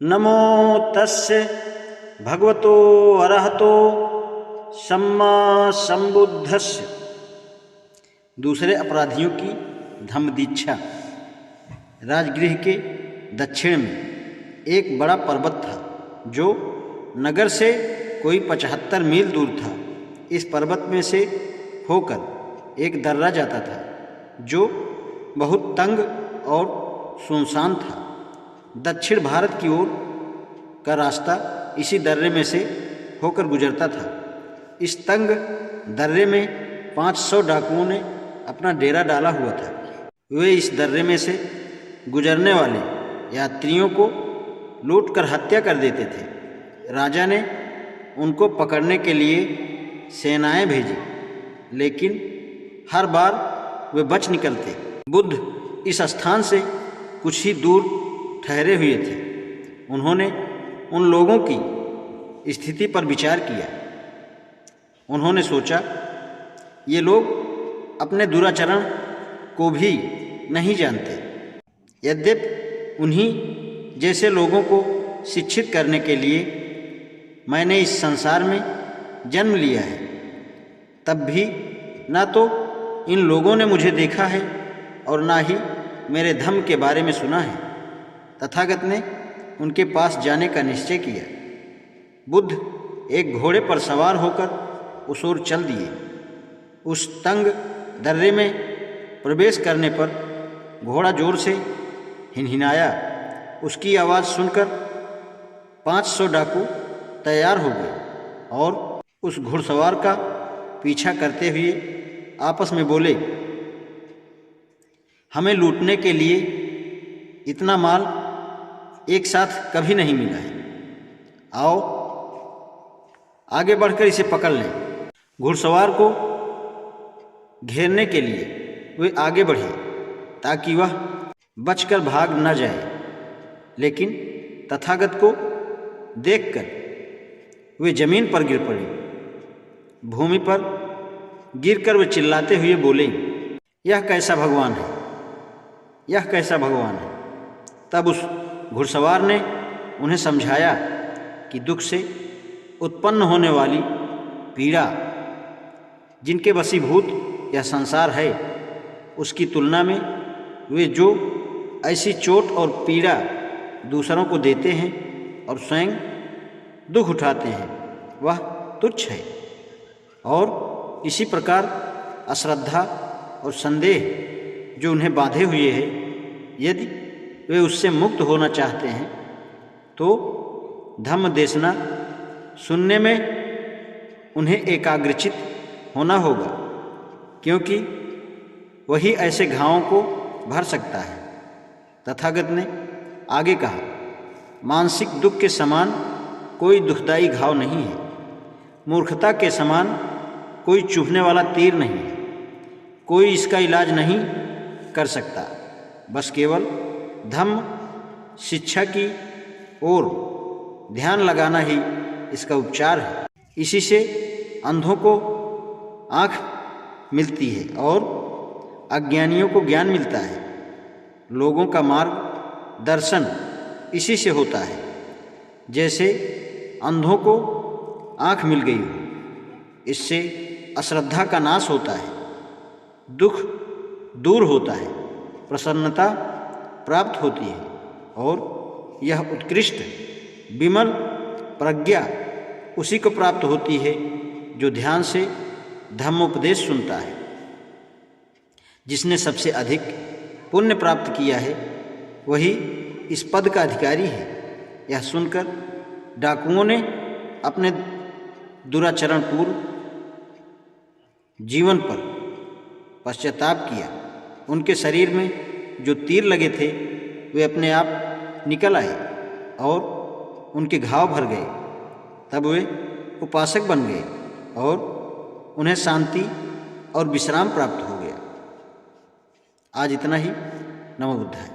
नमो तस्य भगवतो अरहतो सम्मा संबुद्धस्य। दूसरे अपराधियों की धम्मदीक्षा। राजगृह के दक्षिण में एक बड़ा पर्वत था जो नगर से कोई 75 मील दूर था। इस पर्वत में से होकर एक दर्रा जाता था जो बहुत तंग और सुनसान था। दक्षिण भारत की ओर का रास्ता इसी दर्रे में से होकर गुजरता था। इस तंग दर्रे में 500 डाकुओं ने अपना डेरा डाला हुआ था। वे इस दर्रे में से गुजरने वाले यात्रियों को लूटकर हत्या कर देते थे। राजा ने उनको पकड़ने के लिए सेनाएं भेजी, लेकिन हर बार वे बच निकलते। बुद्ध इस स्थान से कुछ ही दूर ठहरे हुए थे। उन्होंने उन लोगों की स्थिति पर विचार किया। उन्होंने सोचा, ये लोग अपने दुराचरण को भी नहीं जानते। यद्यपि उन्हीं जैसे लोगों को शिक्षित करने के लिए मैंने इस संसार में जन्म लिया है, तब भी ना तो इन लोगों ने मुझे देखा है और ना ही मेरे धम्म के बारे में सुना है। तथागत ने उनके पास जाने का निश्चय किया। बुद्ध एक घोड़े पर सवार होकर उस ओर चल दिए। उस तंग दर्रे में प्रवेश करने पर घोड़ा जोर से हिनहिनाया। उसकी आवाज़ सुनकर 500 डाकू तैयार हो गए और उस घुड़सवार का पीछा करते हुए आपस में बोले, हमें लूटने के लिए इतना माल एक साथ कभी नहीं मिला है। आओ आगे बढ़कर इसे पकड़ लें। घुड़सवार को घेरने के लिए वे आगे बढ़े ताकि वह बचकर भाग न जाए, लेकिन तथागत को देखकर वे जमीन पर गिर पड़े। भूमि पर गिरकर वे चिल्लाते हुए बोले, यह कैसा भगवान है, यह कैसा भगवान है। तब उस घुड़सवार ने उन्हें समझाया कि दुख से उत्पन्न होने वाली पीड़ा जिनके वशीभूत यह संसार है, उसकी तुलना में वे जो ऐसी चोट और पीड़ा दूसरों को देते हैं और स्वयं दुख उठाते हैं, वह तुच्छ है। और इसी प्रकार अश्रद्धा और संदेह जो उन्हें बांधे हुए है, यदि वे उससे मुक्त होना चाहते हैं तो धम्म देशना सुनने में उन्हें एकाग्रचित होना होगा, क्योंकि वही ऐसे घावों को भर सकता है। तथागत ने आगे कहा, मानसिक दुख के समान कोई दुखदाई घाव नहीं है। मूर्खता के समान कोई चुभने वाला तीर नहीं है। कोई इसका इलाज नहीं कर सकता। बस केवल धम्म शिक्षा की ओर ध्यान लगाना ही इसका उपचार है। इसी से अंधों को आँख मिलती है और अज्ञानियों को ज्ञान मिलता है। लोगों का मार्ग दर्शन इसी से होता है। जैसे अंधों को आँख मिल गई हो, इससे अश्रद्धा का नाश होता है, दुख दूर होता है, प्रसन्नता प्राप्त होती है और यह उत्कृष्ट विमल प्रज्ञा उसी को प्राप्त होती है जो ध्यान से धम्मोपदेश सुनता है। जिसने सबसे अधिक पुण्य प्राप्त किया है वही इस पद का अधिकारी है। यह सुनकर डाकुओं ने अपने दुराचरण पूर्व जीवन पर पश्चाताप किया। उनके शरीर में जो तीर लगे थे वे अपने आप निकल आए और उनके घाव भर गए। तब वे उपासक बन गए और उन्हें शांति और विश्राम प्राप्त हो गया। आज इतना ही। नमो बुद्धाय।